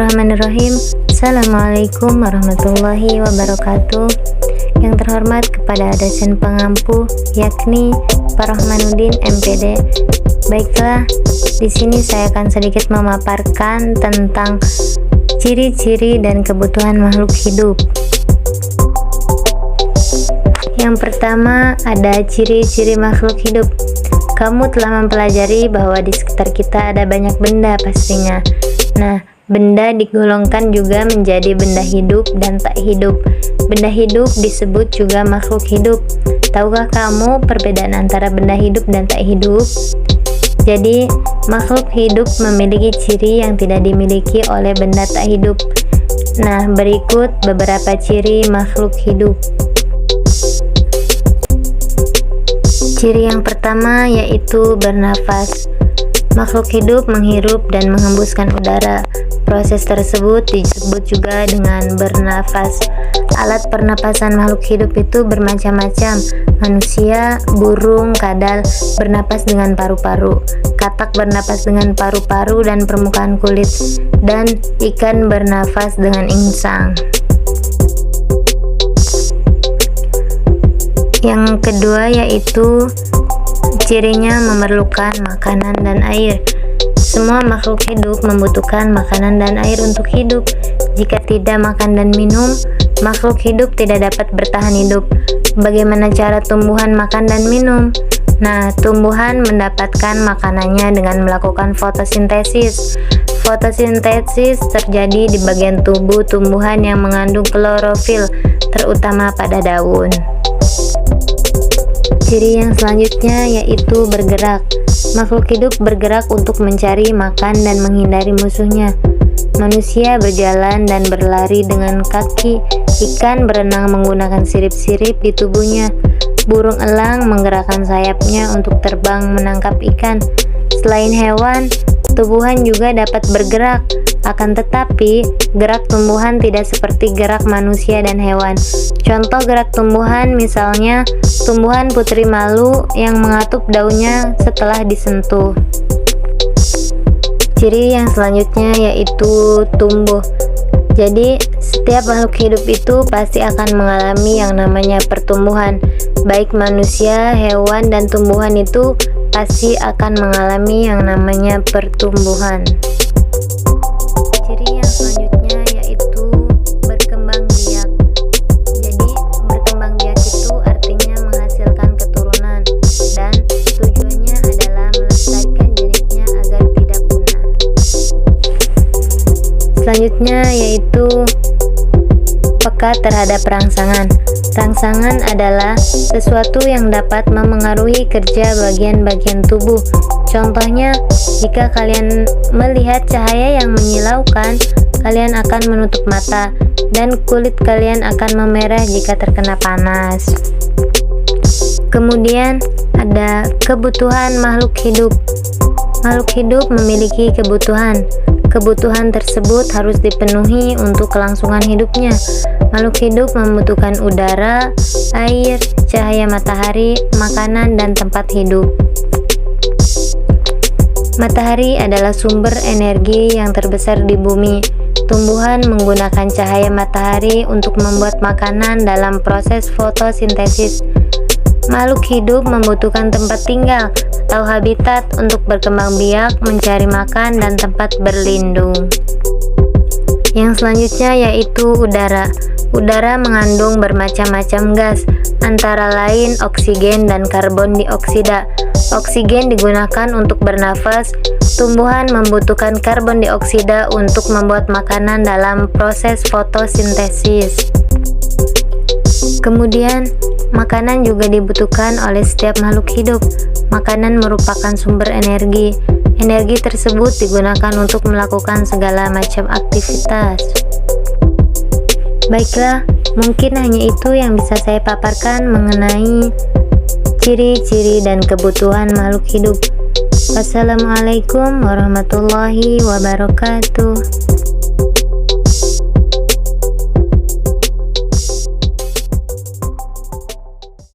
Bismillahirrahmanirrahim. Assalamualaikum warahmatullahi wabarakatuh. Yang terhormat kepada dosen pengampu yakni Pak Rahmanuddin MPD. Baiklah, di sini saya akan sedikit memaparkan tentang ciri-ciri dan kebutuhan makhluk hidup. Yang pertama, ada ciri-ciri makhluk hidup. Kamu telah mempelajari bahwa di sekitar kita ada banyak benda pastinya. Nah, benda digolongkan juga menjadi benda hidup dan tak hidup. Benda hidup disebut juga makhluk hidup. Tahukah kamu perbedaan antara benda hidup dan tak hidup? Jadi, makhluk hidup memiliki ciri yang tidak dimiliki oleh benda tak hidup. Nah, berikut beberapa ciri makhluk hidup. Ciri yang pertama yaitu bernafas. Makhluk hidup menghirup dan menghembuskan udara. Proses tersebut disebut juga dengan bernafas. Alat pernapasan makhluk hidup itu bermacam-macam. Manusia, burung, kadal bernapas dengan paru-paru. Katak bernapas dengan paru-paru dan permukaan kulit. Dan ikan bernafas dengan insang. Yang kedua yaitu cirinya memerlukan makanan dan air. Semua makhluk hidup membutuhkan makanan dan air untuk hidup. Jika tidak makan dan minum, makhluk hidup tidak dapat bertahan hidup. Bagaimana cara tumbuhan makan dan minum? Nah, tumbuhan mendapatkan makanannya dengan melakukan fotosintesis. Fotosintesis terjadi di bagian tubuh tumbuhan yang mengandung klorofil, terutama pada daun. Ciri yang selanjutnya yaitu bergerak. Makhluk hidup bergerak untuk mencari makan dan menghindari musuhnya. Manusia berjalan dan berlari dengan kaki. Ikan berenang menggunakan sirip-sirip di tubuhnya. Burung elang menggerakkan sayapnya untuk terbang menangkap ikan. Selain hewan, tumbuhan juga dapat bergerak. Akan tetapi, gerak tumbuhan tidak seperti gerak manusia dan hewan. Contoh gerak tumbuhan misalnya, tumbuhan putri malu yang mengatup daunnya setelah disentuh. Ciri yang selanjutnya yaitu tumbuh. Jadi, setiap makhluk hidup itu pasti akan mengalami yang namanya pertumbuhan. Baik manusia, hewan, dan tumbuhan itu pasti akan mengalami yang namanya pertumbuhan. Ciri yang selanjutnya yaitu berkembang biak. Jadi, berkembang biak itu artinya menghasilkan keturunan dan tujuannya adalah melestarikan jenisnya agar tidak punah. Selanjutnya yaitu peka terhadap rangsangan. Rangsangan adalah sesuatu yang dapat memengaruhi kerja bagian-bagian tubuh. Contohnya, jika kalian melihat cahaya yang menyilaukan, kalian akan menutup mata, dan kulit kalian akan memerah jika terkena panas. Kemudian, ada kebutuhan makhluk hidup. Makhluk hidup memiliki kebutuhan. Kebutuhan tersebut harus dipenuhi untuk kelangsungan hidupnya. Makhluk hidup membutuhkan udara, air, cahaya matahari, makanan, dan tempat hidup. Matahari adalah sumber energi yang terbesar di bumi. Tumbuhan menggunakan cahaya matahari untuk membuat makanan dalam proses fotosintesis. Makhluk hidup membutuhkan tempat tinggal atau habitat untuk berkembang biak, mencari makan, dan tempat berlindung. Yang selanjutnya yaitu udara. Udara mengandung bermacam-macam gas, antara lain oksigen dan karbon dioksida. Oksigen digunakan untuk bernafas. Tumbuhan membutuhkan karbon dioksida untuk membuat makanan dalam proses fotosintesis. Kemudian, makanan juga dibutuhkan oleh setiap makhluk hidup. Makanan merupakan sumber energi. Energi tersebut digunakan untuk melakukan segala macam aktivitas. Baiklah, mungkin hanya itu yang bisa saya paparkan mengenai ciri-ciri dan kebutuhan makhluk hidup. Wassalamualaikum warahmatullahi wabarakatuh.